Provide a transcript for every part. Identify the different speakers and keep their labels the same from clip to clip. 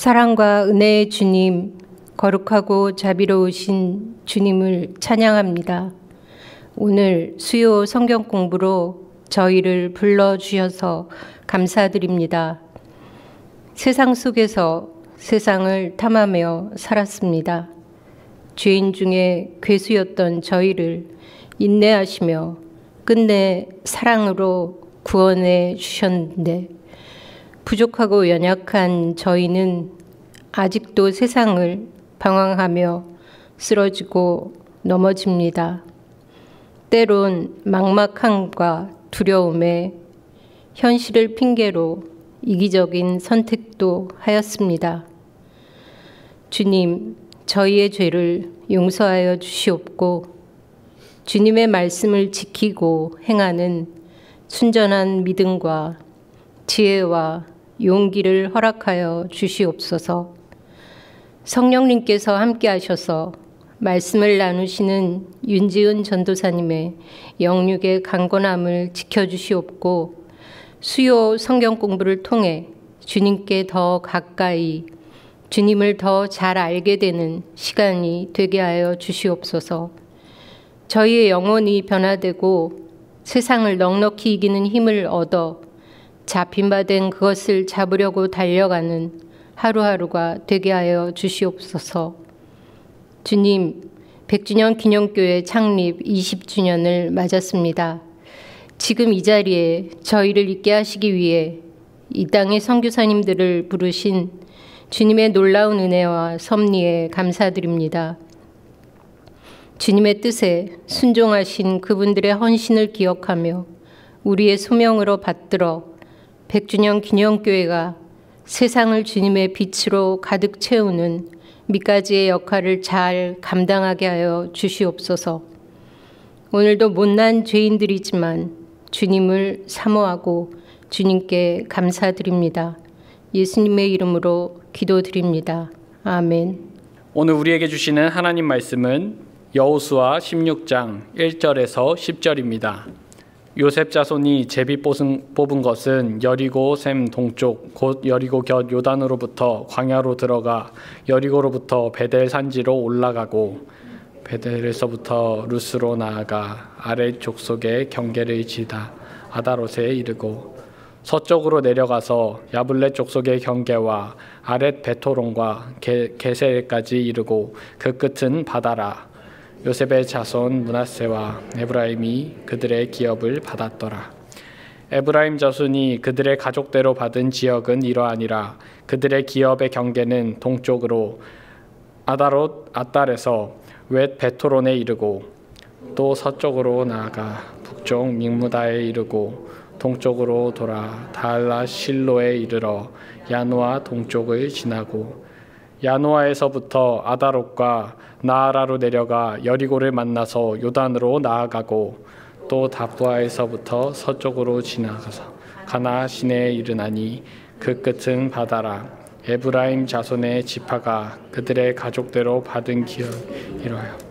Speaker 1: 사랑과 은혜의 주님, 거룩하고 자비로우신 주님을 찬양합니다. 오늘 수요 성경 공부로 저희를 불러주셔서 감사드립니다. 세상 속에서 세상을 탐하며 살았습니다. 죄인 중에 괴수였던 저희를 인내하시며 끝내 사랑으로 구원해 주셨는데, 부족하고 연약한 저희는 아직도 세상을 방황하며 쓰러지고 넘어집니다. 때론 막막함과 두려움에 현실을 핑계로 이기적인 선택도 하였습니다. 주님, 저희의 죄를 용서하여 주시옵고 주님의 말씀을 지키고 행하는 순전한 믿음과 지혜와 용기를 허락하여 주시옵소서. 성령님께서 함께 하셔서 말씀을 나누시는 윤지은 전도사님의 영육의 강건함을 지켜주시옵고, 수요 성경 공부를 통해 주님께 더 가까이, 주님을 더 잘 알게 되는 시간이 되게 하여 주시옵소서. 저희의 영혼이 변화되고 세상을 넉넉히 이기는 힘을 얻어 잡힌 바 된 그것을 잡으려고 달려가는 하루하루가 되게 하여 주시옵소서. 주님, 100주년 기념교회 창립 20주년을 맞았습니다. 지금 이 자리에 저희를 있게 하시기 위해 이 땅의 선교사님들을 부르신 주님의 놀라운 은혜와 섭리에 감사드립니다. 주님의 뜻에 순종하신 그분들의 헌신을 기억하며 우리의 소명으로 받들어 100주년 기념교회가 세상을 주님의 빛으로 가득 채우는 밑가지의 역할을 잘 감당하게 하여 주시옵소서. 오늘도 못난 죄인들이지만 주님을 사모하고 주님께 감사드립니다. 예수님의 이름으로 기도드립니다. 아멘.
Speaker 2: 오늘 우리에게 주시는 하나님 말씀은 여호수아 16장 1절에서 10절입니다. 요셉 자손이 제비 뽑은 것은 여리고 샘 동쪽 곧 여리고 곁 요단으로부터 광야로 들어가 여리고로부터 베델 산지로 올라가고 베델에서부터 루스로 나아가 아렛 족속의 경계를 지다 아다롯에 이르고 서쪽으로 내려가서 야블렛 족속의 경계와 아렛 베토론과 게셀까지 이르고 그 끝은 바다라. 요셉의 자손 므낫세와 에브라임이 그들의 기업을 받았더라. 에브라임 자손이 그들의 가족대로 받은 지역은 이러하니라. 그들의 기업의 경계는 동쪽으로 아다롯 앗달에서 웻 베토론에 이르고 또 서쪽으로 나아가 북쪽 믹무다에 이르고 동쪽으로 돌아 다알라 실로에 이르러 야노아 동쪽을 지나고 야노아에서부터 아다롯과 나아라로 내려가 여리고를 만나서 요단으로 나아가고 또 다부아에서부터 서쪽으로 지나가서 가나 시내에 이르나니 그 끝은 바다라. 에브라임 자손의 지파가 그들의 가족대로 받은 기업이로요.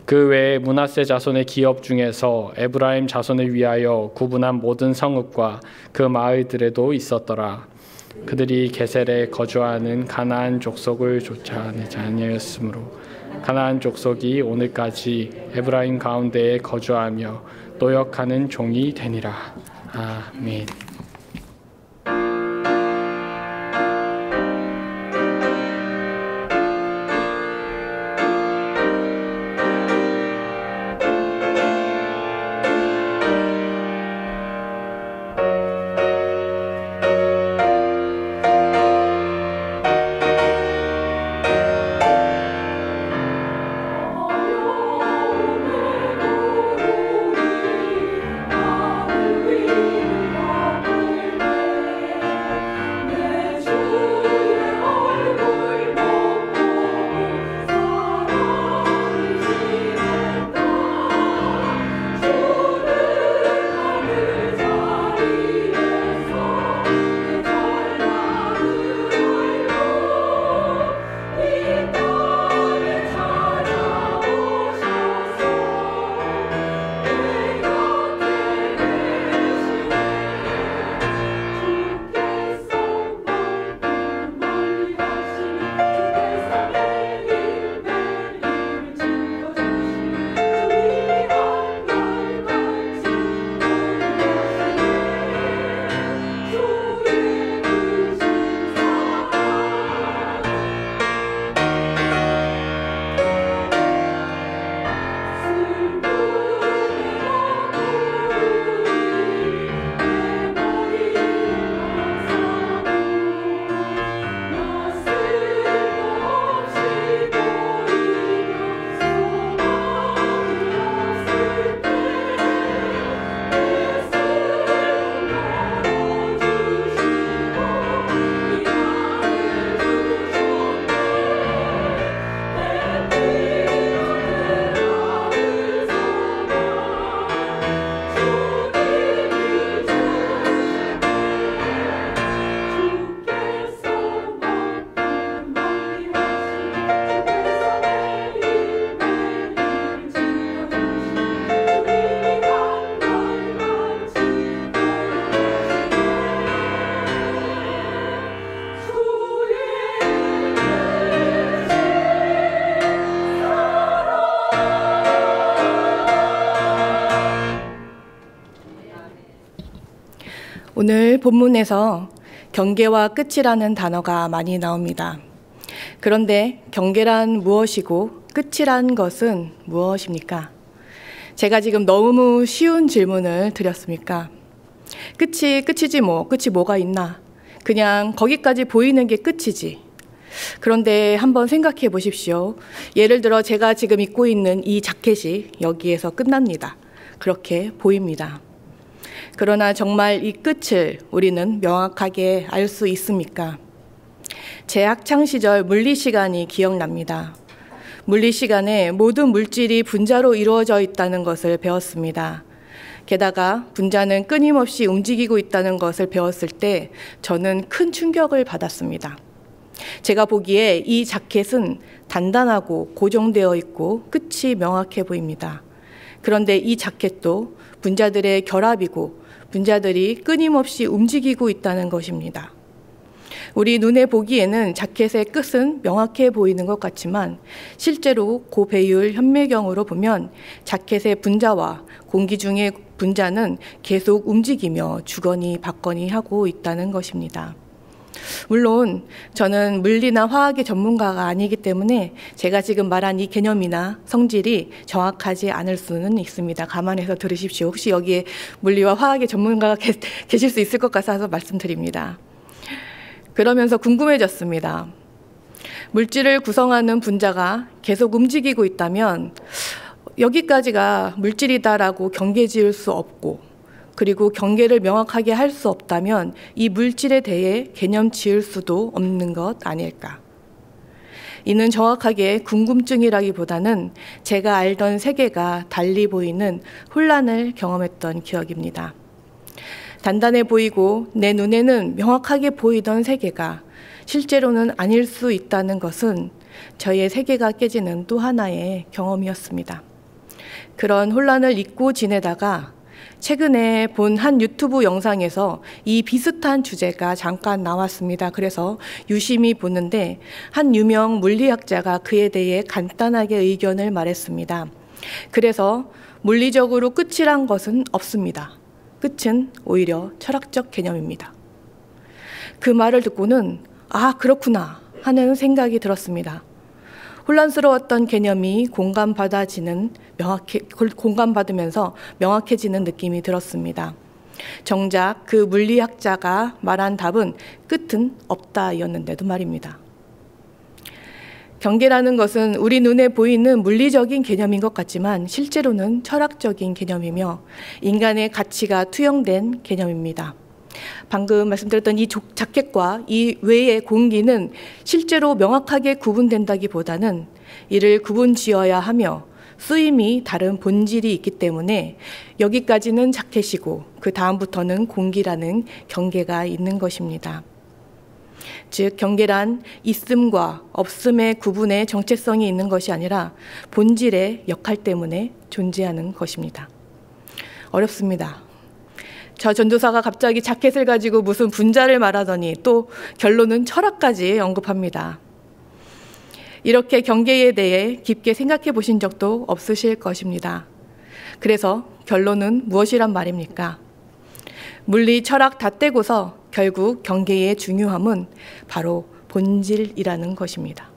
Speaker 2: 그 외에 므낫세 자손의 기업 중에서 에브라임 자손을 위하여 구분한 모든 성읍과 그 마을들에도 있었더라. 그들이 게셀에 거주하는 가나안 족속을 쫓아내지 아니하였으므로 가나안 족속이 오늘까지 에브라임 가운데에 거주하며 노역하는 종이 되니라. 아멘.
Speaker 3: 오늘 본문에서 경계와 끝이라는 단어가 많이 나옵니다. 그런데 경계란 무엇이고 끝이란 것은 무엇입니까? 제가 지금 너무 쉬운 질문을 드렸습니까? 끝이지 뭐, 끝이 뭐가 있나? 그냥 거기까지 보이는 게 끝이지. 그런데 한번 생각해 보십시오. 예를 들어 제가 지금 입고 있는 이 자켓이 여기에서 끝납니다. 그렇게 보입니다. 그러나 정말 이 끝을 우리는 명확하게 알 수 있습니까? 제 학창 시절 물리 시간이 기억납니다. 물리 시간에 모든 물질이 분자로 이루어져 있다는 것을 배웠습니다. 게다가 분자는 끊임없이 움직이고 있다는 것을 배웠을 때 저는 큰 충격을 받았습니다. 제가 보기에 이 자켓은 단단하고 고정되어 있고 끝이 명확해 보입니다. 그런데 이 자켓도 분자들의 결합이고 분자들이 끊임없이 움직이고 있다는 것입니다. 우리 눈에 보기에는 자켓의 끝은 명확해 보이는 것 같지만 실제로 고배율 현미경으로 보면 자켓의 분자와 공기 중의 분자는 계속 움직이며 주거니 받거니 하고 있다는 것입니다. 물론 저는 물리나 화학의 전문가가 아니기 때문에 제가 지금 말한 이 개념이나 성질이 정확하지 않을 수는 있습니다. 감안해서 들으십시오. 혹시 여기에 물리와 화학의 전문가가 계실 수 있을 것 같아서 말씀드립니다. 그러면서 궁금해졌습니다. 물질을 구성하는 분자가 계속 움직이고 있다면 여기까지가 물질이다라고 경계 지을 수 없고 그리고 경계를 명확하게 할 수 없다면 이 물질에 대해 개념 지을 수도 없는 것 아닐까. 이는 정확하게 궁금증이라기보다는 제가 알던 세계가 달리 보이는 혼란을 경험했던 기억입니다. 단단해 보이고 내 눈에는 명확하게 보이던 세계가 실제로는 아닐 수 있다는 것은 저의 세계가 깨지는 또 하나의 경험이었습니다. 그런 혼란을 잊고 지내다가 최근에 본 한 유튜브 영상에서 이 비슷한 주제가 잠깐 나왔습니다. 그래서 유심히 보는데 한 유명 물리학자가 그에 대해 간단하게 의견을 말했습니다. 그래서 물리적으로 끝이란 것은 없습니다. 끝은 오히려 철학적 개념입니다. 그 말을 듣고는 아, 그렇구나 하는 생각이 들었습니다. 혼란스러웠던 개념이 공감받으면서 명확해지는 느낌이 들었습니다. 정작 그 물리학자가 말한 답은 끝은 없다였는데도 말입니다. 경계라는 것은 우리 눈에 보이는 물리적인 개념인 것 같지만 실제로는 철학적인 개념이며 인간의 가치가 투영된 개념입니다. 방금 말씀드렸던 이 자켓과 이 외의 공기는 실제로 명확하게 구분된다기보다는 이를 구분지어야 하며 쓰임이 다른 본질이 있기 때문에 여기까지는 자켓이고 그 다음부터는 공기라는 경계가 있는 것입니다. 즉 경계란 있음과 없음의 구분의 정체성이 있는 것이 아니라 본질의 역할 때문에 존재하는 것입니다. 어렵습니다. 저 전도사가 갑자기 자켓을 가지고 무슨 분자를 말하더니 또 결론은 철학까지 언급합니다. 이렇게 경계에 대해 깊게 생각해 보신 적도 없으실 것입니다. 그래서 결론은 무엇이란 말입니까? 물리, 철학 다 떼고서 결국 경계의 중요함은 바로 본질이라는 것입니다.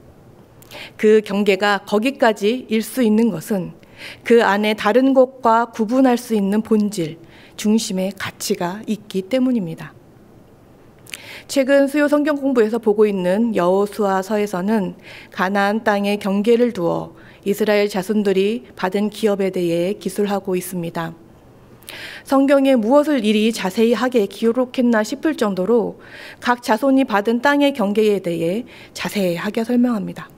Speaker 3: 그 경계가 거기까지일 수 있는 것은 그 안에 다른 것과 구분할 수 있는 본질, 중심의 가치가 있기 때문입니다. 최근 수요 성경 공부에서 보고 있는 여호수아서에서는 가나안 땅에 경계를 두어 이스라엘 자손들이 받은 기업에 대해 기술하고 있습니다. 성경에 무엇을 이리 자세히 하게 기록했나 싶을 정도로 각 자손이 받은 땅의 경계에 대해 자세하게 설명합니다.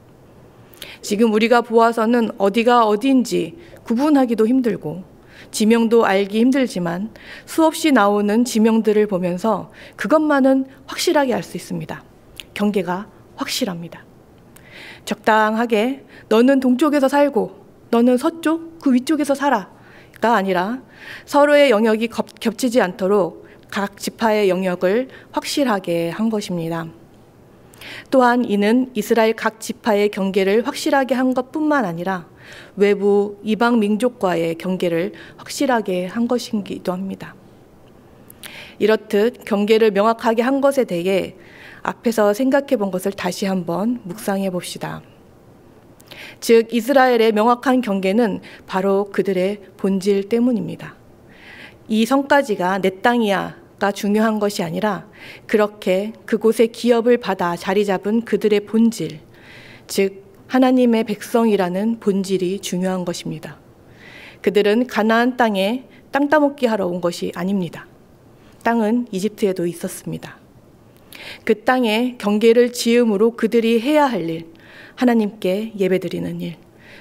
Speaker 3: 지금 우리가 보아서는 어디가 어디인지 구분하기도 힘들고 지명도 알기 힘들지만 수없이 나오는 지명들을 보면서 그것만은 확실하게 알 수 있습니다. 경계가 확실합니다. 적당하게 너는 동쪽에서 살고 너는 서쪽 그 위쪽에서 살아가 아니라 서로의 영역이 겹치지 않도록 각 지파의 영역을 확실하게 한 것입니다. 또한 이는 이스라엘 각 지파의 경계를 확실하게 한 것뿐만 아니라 외부 이방 민족과의 경계를 확실하게 한 것이기도 합니다. 이렇듯 경계를 명확하게 한 것에 대해 앞에서 생각해 본 것을 다시 한번 묵상해 봅시다. 즉, 이스라엘의 명확한 경계는 바로 그들의 본질 때문입니다. 이 성까지가 내 땅이야가 중요한 것이 아니라 그렇게 그곳의 기업을 받아 자리 잡은 그들의 본질, 즉 하나님의 백성이라는 본질이 중요한 것입니다. 그들은 가나안 땅에 땅 따먹기 하러 온 것이 아닙니다. 땅은 이집트에도 있었습니다. 그 땅에 경계를 지음으로 그들이 해야 할 일, 하나님께 예배드리는 일,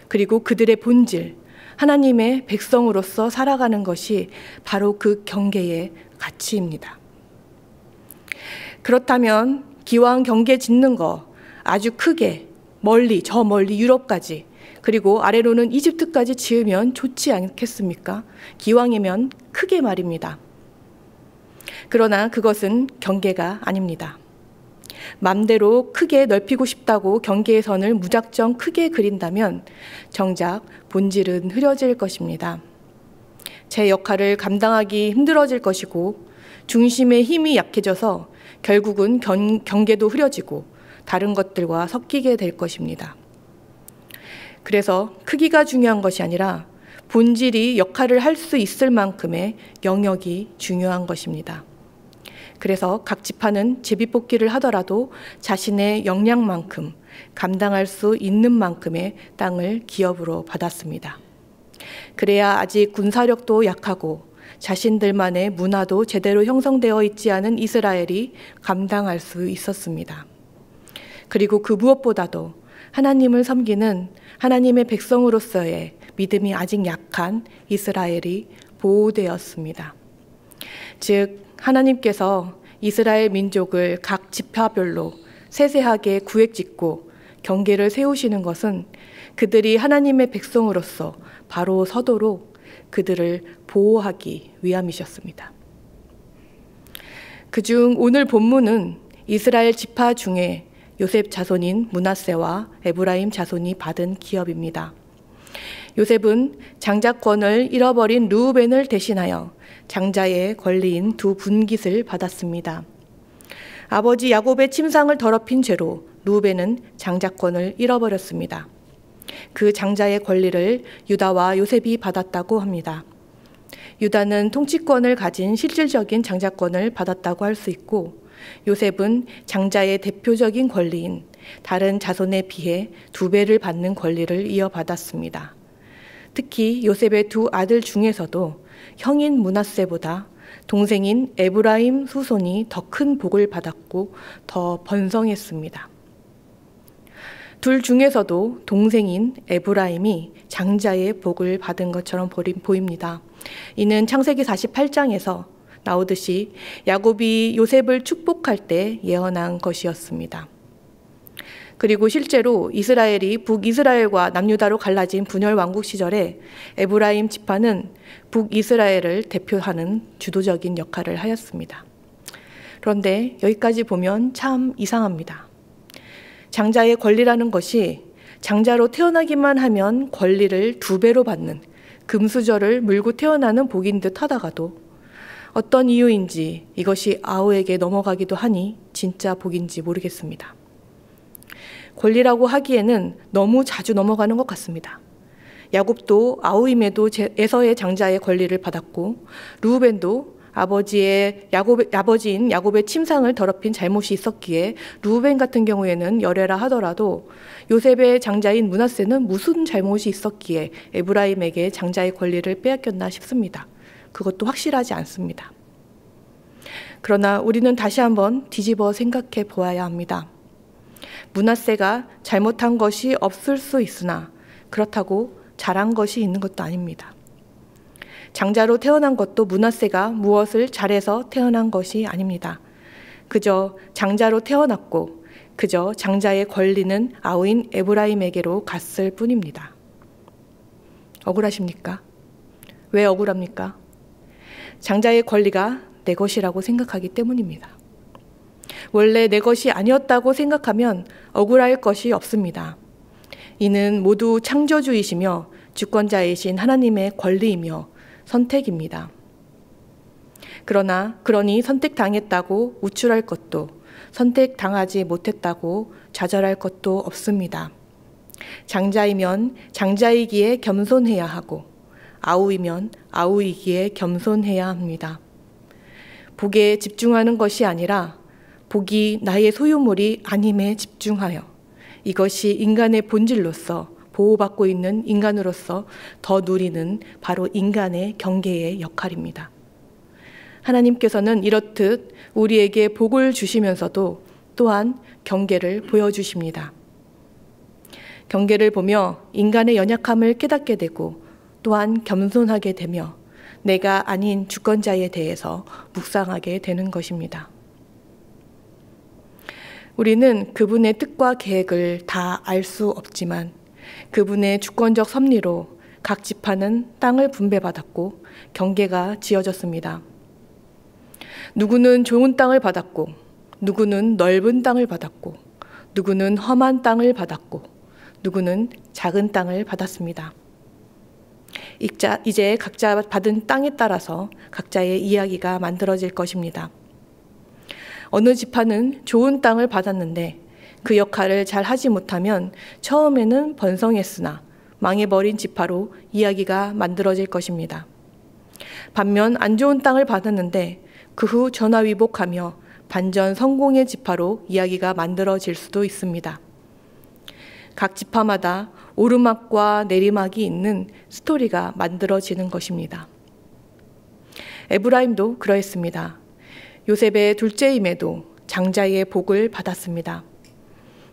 Speaker 3: 그리고 그들의 본질, 하나님의 백성으로서 살아가는 것이 바로 그 경계의 가치입니다. 그렇다면 기왕 경계 짓는 거 아주 크게 멀리, 저 멀리 유럽까지, 그리고 아래로는 이집트까지 지으면 좋지 않겠습니까? 기왕이면 크게 말입니다. 그러나 그것은 경계가 아닙니다. 맘대로 크게 넓히고 싶다고 경계의 선을 무작정 크게 그린다면 정작 본질은 흐려질 것입니다. 제 역할을 감당하기 힘들어질 것이고 중심의 힘이 약해져서 결국은 경계도 흐려지고 다른 것들과 섞이게 될 것입니다. 그래서 크기가 중요한 것이 아니라 본질이 역할을 할 수 있을 만큼의 영역이 중요한 것입니다. 그래서 각 지파는 제비뽑기를 하더라도 자신의 역량만큼 감당할 수 있는 만큼의 땅을 기업으로 받았습니다. 그래야 아직 군사력도 약하고 자신들만의 문화도 제대로 형성되어 있지 않은 이스라엘이 감당할 수 있었습니다. 그리고 그 무엇보다도 하나님을 섬기는 하나님의 백성으로서의 믿음이 아직 약한 이스라엘이 보호되었습니다. 즉 하나님께서 이스라엘 민족을 각 지파별로 세세하게 구획짓고 경계를 세우시는 것은 그들이 하나님의 백성으로서 바로 서도록 그들을 보호하기 위함이셨습니다. 그중 오늘 본문은 이스라엘 지파 중에 요셉 자손인 므낫세와 에브라임 자손이 받은 기업입니다. 요셉은 장자권을 잃어버린 르우벤을 대신하여 장자의 권리인 두 분깃을 받았습니다. 아버지 야곱의 침상을 더럽힌 죄로 르우벤은 장자권을 잃어버렸습니다. 그 장자의 권리를 유다와 요셉이 받았다고 합니다. 유다는 통치권을 가진 실질적인 장자권을 받았다고 할 수 있고 요셉은 장자의 대표적인 권리인 다른 자손에 비해 2배를 받는 권리를 이어받았습니다. 특히 요셉의 두 아들 중에서도 형인 므낫세보다 동생인 에브라임 후손이 더 큰 복을 받았고 더 번성했습니다. 둘 중에서도 동생인 에브라임이 장자의 복을 받은 것처럼 보입니다. 이는 창세기 48장에서 나오듯이 야곱이 요셉을 축복할 때 예언한 것이었습니다. 그리고 실제로 이스라엘이 북이스라엘과 남유다로 갈라진 분열 왕국 시절에 에브라임 지파는 북이스라엘을 대표하는 주도적인 역할을 하였습니다. 그런데 여기까지 보면 참 이상합니다. 장자의 권리라는 것이 장자로 태어나기만 하면 권리를 2배로 받는 금수저를 물고 태어나는 복인 듯 하다가도 어떤 이유인지 이것이 아우에게 넘어가기도 하니 진짜 복인지 모르겠습니다. 권리라고 하기에는 너무 자주 넘어가는 것 같습니다. 야곱도 아우임에도 에서의 장자의 권리를 받았고 르우벤도 아버지인 야곱의 침상을 더럽힌 잘못이 있었기에 르우벤 같은 경우에는 열애라 하더라도 요셉의 장자인 므낫세는 무슨 잘못이 있었기에 에브라임에게 장자의 권리를 빼앗겼나 싶습니다. 그것도 확실하지 않습니다. 그러나 우리는 다시 한번 뒤집어 생각해 보아야 합니다. 므낫세가 잘못한 것이 없을 수 있으나 그렇다고 잘한 것이 있는 것도 아닙니다. 장자로 태어난 것도 므낫세가 무엇을 잘해서 태어난 것이 아닙니다. 그저 장자로 태어났고 그저 장자의 권리는 아우인 에브라임에게로 갔을 뿐입니다. 억울하십니까? 왜 억울합니까? 장자의 권리가 내 것이라고 생각하기 때문입니다. 원래 내 것이 아니었다고 생각하면 억울할 것이 없습니다. 이는 모두 창조주이시며 주권자이신 하나님의 권리이며 선택입니다. 그러니 선택당했다고 우쭐할 것도, 선택당하지 못했다고 좌절할 것도 없습니다. 장자이면 장자이기에 겸손해야 하고, 아우이면 아우이기에 겸손해야 합니다. 복에 집중하는 것이 아니라 복이 나의 소유물이 아님에 집중하여, 이것이 인간의 본질로서 보호받고 있는 인간으로서 더 누리는 바로 인간의 경계의 역할입니다. 하나님께서는 이렇듯 우리에게 복을 주시면서도 또한 경계를 보여주십니다. 경계를 보며 인간의 연약함을 깨닫게 되고 또한 겸손하게 되며 내가 아닌 주권자에 대해서 묵상하게 되는 것입니다. 우리는 그분의 뜻과 계획을 다 알 수 없지만 그분의 주권적 섭리로 각 지파는 땅을 분배받았고 경계가 지어졌습니다. 누구는 좋은 땅을 받았고, 누구는 넓은 땅을 받았고, 누구는 험한 땅을 받았고, 누구는 작은 땅을 받았습니다. 이제 각자 받은 땅에 따라서 각자의 이야기가 만들어질 것입니다. 어느 지파는 좋은 땅을 받았는데 그 역할을 잘 하지 못하면 처음에는 번성했으나 망해버린 지파로 이야기가 만들어질 것입니다. 반면 안 좋은 땅을 받았는데 그 후 전화위복하며 반전 성공의 지파로 이야기가 만들어질 수도 있습니다. 각 지파마다 오르막과 내리막이 있는 스토리가 만들어지는 것입니다. 에브라임도 그러했습니다. 요셉의 둘째임에도 장자의 복을 받았습니다.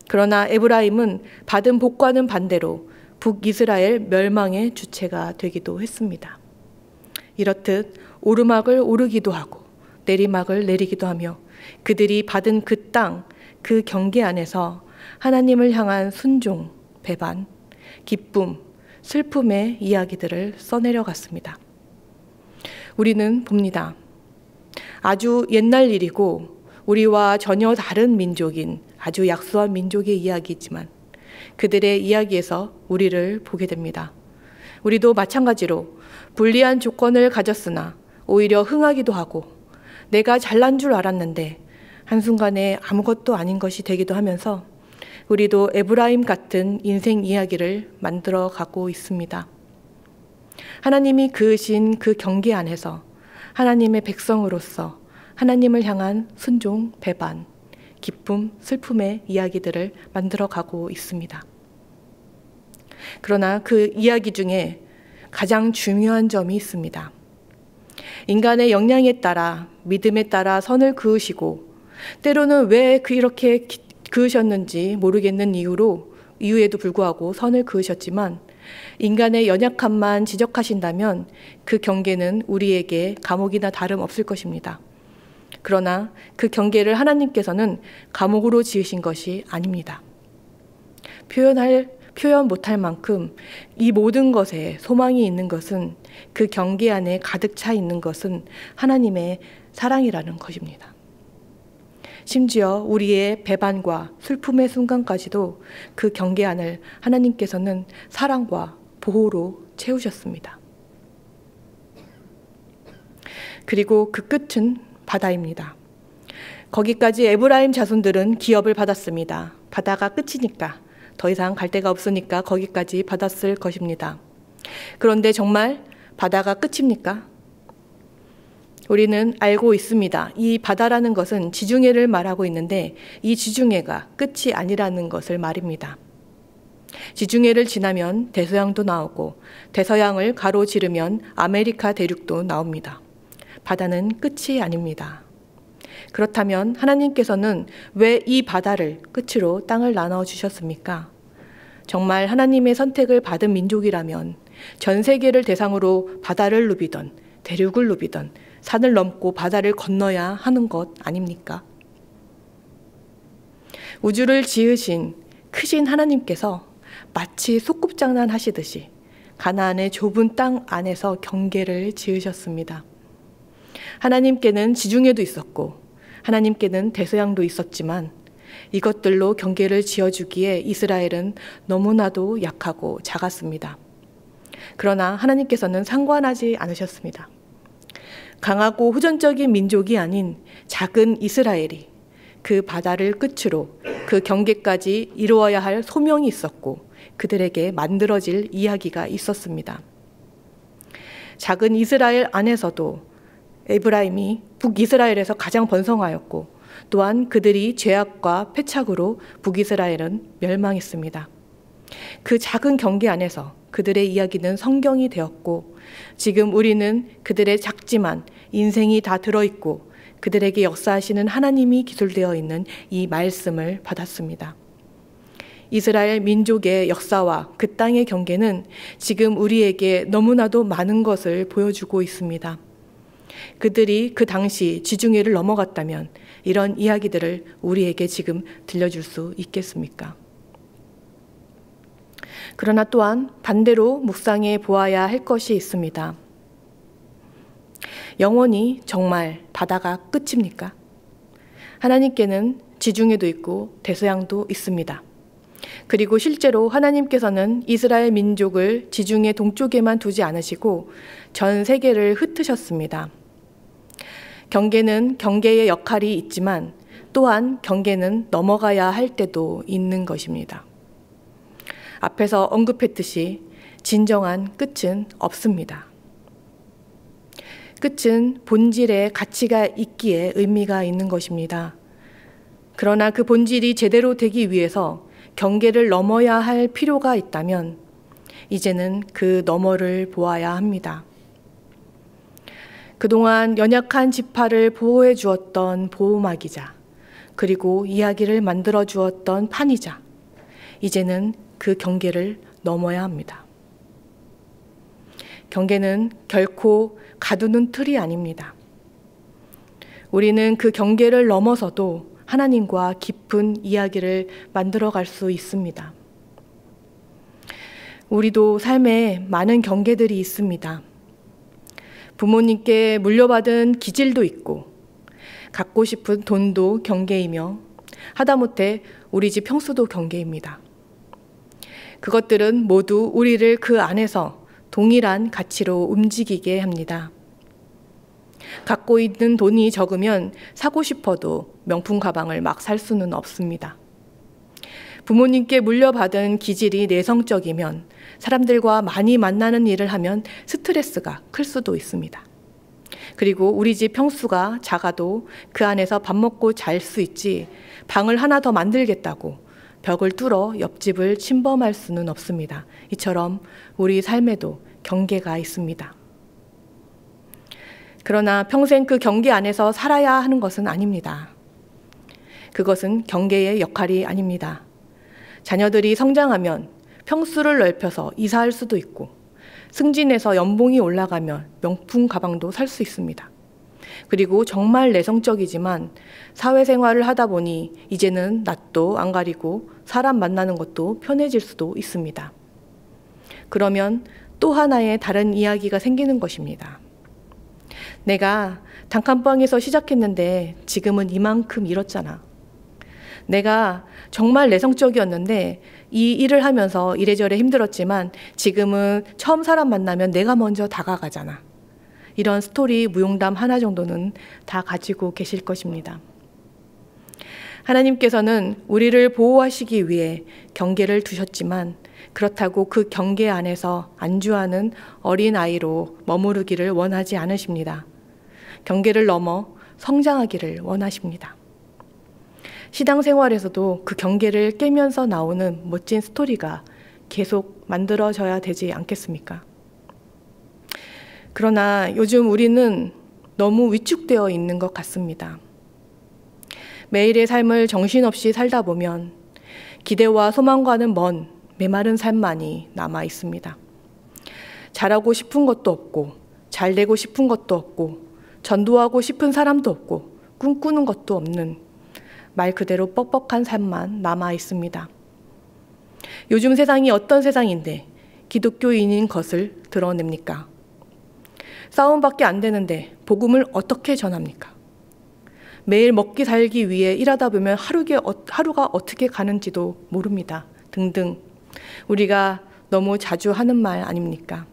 Speaker 3: 그러나 에브라임은 받은 복과는 반대로 북이스라엘 멸망의 주체가 되기도 했습니다. 이렇듯 오르막을 오르기도 하고 내리막을 내리기도 하며 그들이 받은 그 땅, 그 경계 안에서 하나님을 향한 순종, 배반, 기쁨, 슬픔의 이야기들을 써내려갔습니다. 우리는 봅니다. 아주 옛날 일이고 우리와 전혀 다른 민족인 아주 약소한 민족의 이야기이지만 그들의 이야기에서 우리를 보게 됩니다. 우리도 마찬가지로 불리한 조건을 가졌으나 오히려 흥하기도 하고 내가 잘난 줄 알았는데 한순간에 아무것도 아닌 것이 되기도 하면서 우리도 에브라임 같은 인생 이야기를 만들어 가고 있습니다. 하나님이 그으신 그 경계 안에서 하나님의 백성으로서 하나님을 향한 순종, 배반, 기쁨, 슬픔의 이야기들을 만들어 가고 있습니다. 그러나 그 이야기 중에 가장 중요한 점이 있습니다. 인간의 역량에 따라, 믿음에 따라 선을 그으시고 때로는 왜 이렇게 그으셨는지 모르겠는 이유에도 불구하고 선을 그으셨지만 인간의 연약함만 지적하신다면 그 경계는 우리에게 감옥이나 다름없을 것입니다. 그러나 그 경계를 하나님께서는 감옥으로 지으신 것이 아닙니다. 표현 못할 만큼 이 모든 것에 소망이 있는 것은 그 경계 안에 가득 차 있는 것은 하나님의 사랑이라는 것입니다. 심지어 우리의 배반과 슬픔의 순간까지도 그 경계 안을 하나님께서는 사랑과 보호로 채우셨습니다. 그리고 그 끝은 바다입니다. 거기까지 에브라임 자손들은 기업을 받았습니다. 바다가 끝이니까 더 이상 갈 데가 없으니까 거기까지 받았을 것입니다. 그런데 정말 바다가 끝입니까? 우리는 알고 있습니다. 이 바다라는 것은 지중해를 말하고 있는데 이 지중해가 끝이 아니라는 것을 말입니다. 지중해를 지나면 대서양도 나오고 대서양을 가로지르면 아메리카 대륙도 나옵니다. 바다는 끝이 아닙니다. 그렇다면 하나님께서는 왜 이 바다를 끝으로 땅을 나눠 주셨습니까? 정말 하나님의 선택을 받은 민족이라면 전 세계를 대상으로 바다를 누비던 대륙을 누비던 산을 넘고 바다를 건너야 하는 것 아닙니까? 우주를 지으신 크신 하나님께서 마치 소꿉장난 하시듯이 가나안의 좁은 땅 안에서 경계를 지으셨습니다. 하나님께는 지중해도 있었고 하나님께는 대서양도 있었지만 이것들로 경계를 지어주기에 이스라엘은 너무나도 약하고 작았습니다. 그러나 하나님께서는 상관하지 않으셨습니다. 강하고 후전적인 민족이 아닌 작은 이스라엘이 그 바다를 끝으로 그 경계까지 이루어야 할 소명이 있었고 그들에게 만들어질 이야기가 있었습니다. 작은 이스라엘 안에서도 에브라임이 북이스라엘에서 가장 번성하였고 또한 그들이 죄악과 패착으로 북이스라엘은 멸망했습니다. 그 작은 경계 안에서 그들의 이야기는 성경이 되었고 지금 우리는 그들의 작지만 인생이 다 들어있고 그들에게 역사하시는 하나님이 기술되어 있는 이 말씀을 받았습니다. 이스라엘 민족의 역사와 그 땅의 경계는 지금 우리에게 너무나도 많은 것을 보여주고 있습니다. 그들이 그 당시 지중해를 넘어갔다면 이런 이야기들을 우리에게 지금 들려줄 수 있겠습니까? 그러나 또한 반대로 묵상해 보아야 할 것이 있습니다. 영원히 정말 바다가 끝입니까? 하나님께는 지중해도 있고 대서양도 있습니다. 그리고 실제로 하나님께서는 이스라엘 민족을 지중해 동쪽에만 두지 않으시고 전 세계를 흩으셨습니다. 경계는 경계의 역할이 있지만 또한 경계는 넘어가야 할 때도 있는 것입니다. 앞에서 언급했듯이 진정한 끝은 없습니다. 끝은 본질에 가치가 있기에 의미가 있는 것입니다. 그러나 그 본질이 제대로 되기 위해서 경계를 넘어야 할 필요가 있다면 이제는 그 너머를 보아야 합니다. 그동안 연약한 지파를 보호해 주었던 보호막이자 그리고 이야기를 만들어 주었던 판이자 이제는 그 경계를 넘어야 합니다. 경계는 결코 가두는 틀이 아닙니다. 우리는 그 경계를 넘어서도 하나님과 깊은 이야기를 만들어갈 수 있습니다. 우리도 삶에 많은 경계들이 있습니다. 부모님께 물려받은 기질도 있고 갖고 싶은 돈도 경계이며 하다못해 우리 집 평수도 경계입니다. 그것들은 모두 우리를 그 안에서 동일한 가치로 움직이게 합니다. 갖고 있는 돈이 적으면 사고 싶어도 명품 가방을 막 살 수는 없습니다. 부모님께 물려받은 기질이 내성적이면 사람들과 많이 만나는 일을 하면 스트레스가 클 수도 있습니다. 그리고 우리 집 평수가 작아도 그 안에서 밥 먹고 잘 수 있지 방을 하나 더 만들겠다고 벽을 뚫어 옆집을 침범할 수는 없습니다. 이처럼 우리 삶에도 경계가 있습니다. 그러나 평생 그 경계 안에서 살아야 하는 것은 아닙니다. 그것은 경계의 역할이 아닙니다. 자녀들이 성장하면 평수를 넓혀서 이사할 수도 있고 승진해서 연봉이 올라가면 명품 가방도 살 수 있습니다. 그리고 정말 내성적이지만 사회생활을 하다 보니 이제는 낯도 안 가리고 사람 만나는 것도 편해질 수도 있습니다. 그러면 또 하나의 다른 이야기가 생기는 것입니다. 내가 단칸방에서 시작했는데 지금은 이만큼 잃었잖아. 내가 정말 내성적이었는데 이 일을 하면서 이래저래 힘들었지만 지금은 처음 사람 만나면 내가 먼저 다가가잖아. 이런 스토리 무용담 하나 정도는 다 가지고 계실 것입니다. 하나님께서는 우리를 보호하시기 위해 경계를 두셨지만 그렇다고 그 경계 안에서 안주하는 어린아이로 머무르기를 원하지 않으십니다. 경계를 넘어 성장하기를 원하십니다. 신앙생활에서도 그 경계를 깨면서 나오는 멋진 스토리가 계속 만들어져야 되지 않겠습니까? 그러나 요즘 우리는 너무 위축되어 있는 것 같습니다. 매일의 삶을 정신없이 살다 보면 기대와 소망과는 먼 메마른 삶만이 남아 있습니다. 잘하고 싶은 것도 없고 잘 되고 싶은 것도 없고 전도하고 싶은 사람도 없고 꿈꾸는 것도 없는 말 그대로 뻑뻑한 삶만 남아 있습니다. 요즘 세상이 어떤 세상인데 기독교인인 것을 드러냅니까? 싸움밖에 안 되는데 복음을 어떻게 전합니까? 매일 먹기 살기 위해 일하다 보면 하루가 어떻게 가는지도 모릅니다. 등등 우리가 너무 자주 하는 말 아닙니까?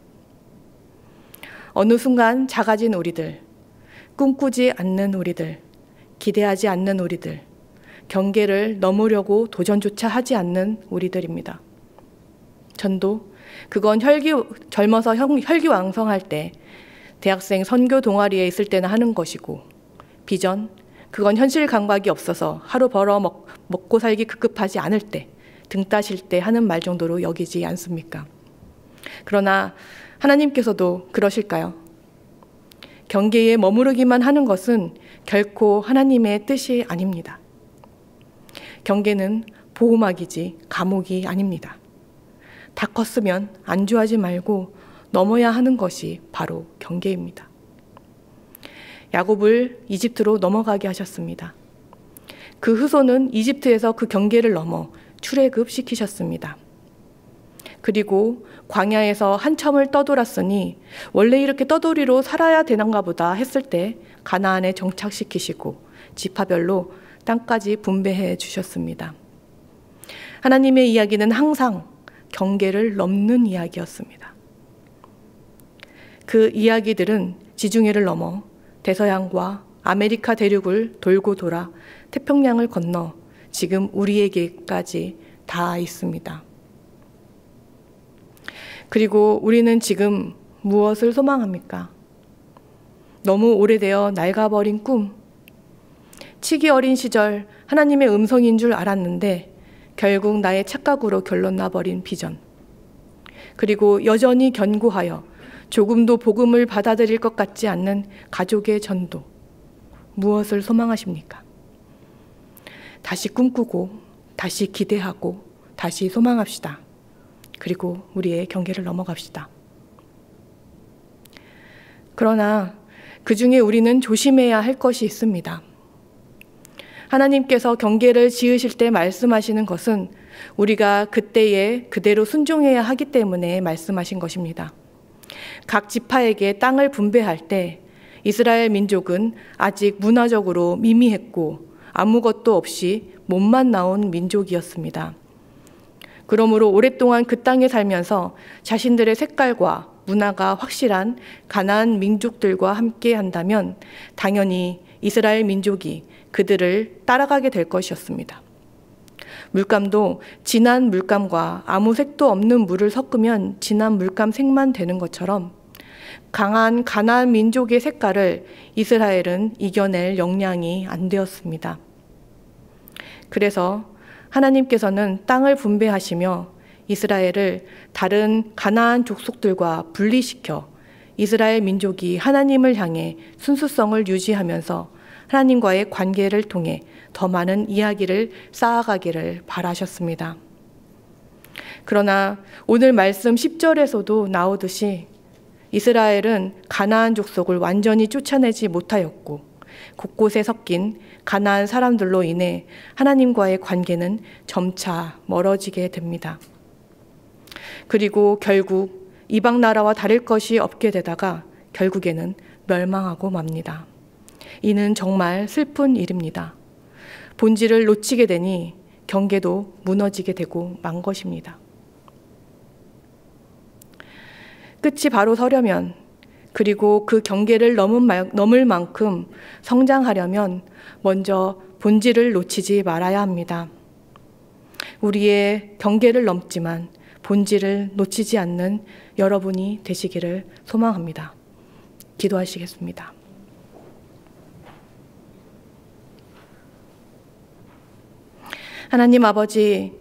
Speaker 3: 어느 순간 작아진 우리들, 꿈꾸지 않는 우리들, 기대하지 않는 우리들, 경계를 넘으려고 도전조차 하지 않는 우리들입니다. 전도, 그건 젊어서 혈기왕성할 때, 대학생 선교 동아리에 있을 때나 하는 것이고, 비전, 그건 현실 감각이 없어서 하루 벌어 먹고 살기 급급하지 않을 때, 등 따실 때 하는 말 정도로 여기지 않습니까? 그러나 하나님께서도 그러실까요? 경계에 머무르기만 하는 것은 결코 하나님의 뜻이 아닙니다. 경계는 보호막이지 감옥이 아닙니다. 다 컸으면 안주하지 말고 넘어야 하는 것이 바로 경계입니다. 야곱을 이집트로 넘어가게 하셨습니다. 그 후손은 이집트에서 그 경계를 넘어 출애굽시키셨습니다. 그리고 광야에서 한참을 떠돌았으니 원래 이렇게 떠돌이로 살아야 되는가 보다 했을 때 가나안에 정착시키시고 지파별로 땅까지 분배해 주셨습니다. 하나님의 이야기는 항상 경계를 넘는 이야기였습니다. 그 이야기들은 지중해를 넘어 대서양과 아메리카 대륙을 돌고 돌아 태평양을 건너 지금 우리에게까지 닿아 있습니다. 그리고 우리는 지금 무엇을 소망합니까? 너무 오래되어 낡아버린 꿈, 치기 어린 시절 하나님의 음성인 줄 알았는데 결국 나의 착각으로 결론 나버린 비전, 그리고 여전히 견고하여 조금도 복음을 받아들일 것 같지 않는 가족의 전도, 무엇을 소망하십니까? 다시 꿈꾸고, 다시 기대하고, 다시 소망합시다. 그리고 우리의 경계를 넘어갑시다. 그러나 그 중에 우리는 조심해야 할 것이 있습니다. 하나님께서 경계를 지으실 때 말씀하시는 것은 우리가 그때에 그대로 순종해야 하기 때문에 말씀하신 것입니다. 각 지파에게 땅을 분배할 때 이스라엘 민족은 아직 문화적으로 미미했고 아무것도 없이 몸만 나온 민족이었습니다. 그러므로 오랫동안 그 땅에 살면서 자신들의 색깔과 문화가 확실한 가나안 민족들과 함께 한다면 당연히 이스라엘 민족이 그들을 따라가게 될 것이었습니다. 물감도 진한 물감과 아무 색도 없는 물을 섞으면 진한 물감 색만 되는 것처럼 강한 가나안 민족의 색깔을 이스라엘은 이겨낼 역량이 안 되었습니다. 그래서 하나님께서는 땅을 분배하시며 이스라엘을 다른 가나안 족속들과 분리시켜 이스라엘 민족이 하나님을 향해 순수성을 유지하면서 하나님과의 관계를 통해 더 많은 이야기를 쌓아가기를 바라셨습니다. 그러나 오늘 말씀 10절에서도 나오듯이 이스라엘은 가나안 족속을 완전히 쫓아내지 못하였고 곳곳에 섞인 가나안 사람들로 인해 하나님과의 관계는 점차 멀어지게 됩니다. 그리고 결국 이방 나라와 다를 것이 없게 되다가 결국에는 멸망하고 맙니다. 이는 정말 슬픈 일입니다. 본질을 놓치게 되니 경계도 무너지게 되고 만 것입니다. 끝이 바로 서려면, 그리고 그 경계를 넘을 만큼 성장하려면 먼저 본질을 놓치지 말아야 합니다. 우리의 경계를 넘지만 본질을 놓치지 않는 여러분이 되시기를 소망합니다. 기도하시겠습니다. 하나님 아버지,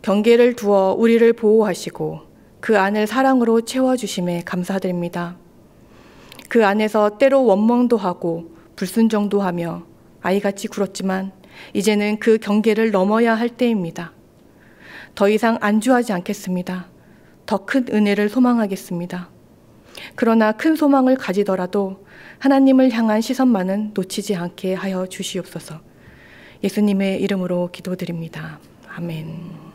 Speaker 3: 경계를 두어 우리를 보호하시고 그 안을 사랑으로 채워주심에 감사드립니다. 그 안에서 때로 원망도 하고 불순종도 하며 아이같이 굴었지만 이제는 그 경계를 넘어야 할 때입니다. 더 이상 안주하지 않겠습니다. 더 큰 은혜를 소망하겠습니다. 그러나 큰 소망을 가지더라도 하나님을 향한 시선만은 놓치지 않게 하여 주시옵소서. 예수님의 이름으로 기도드립니다. 아멘.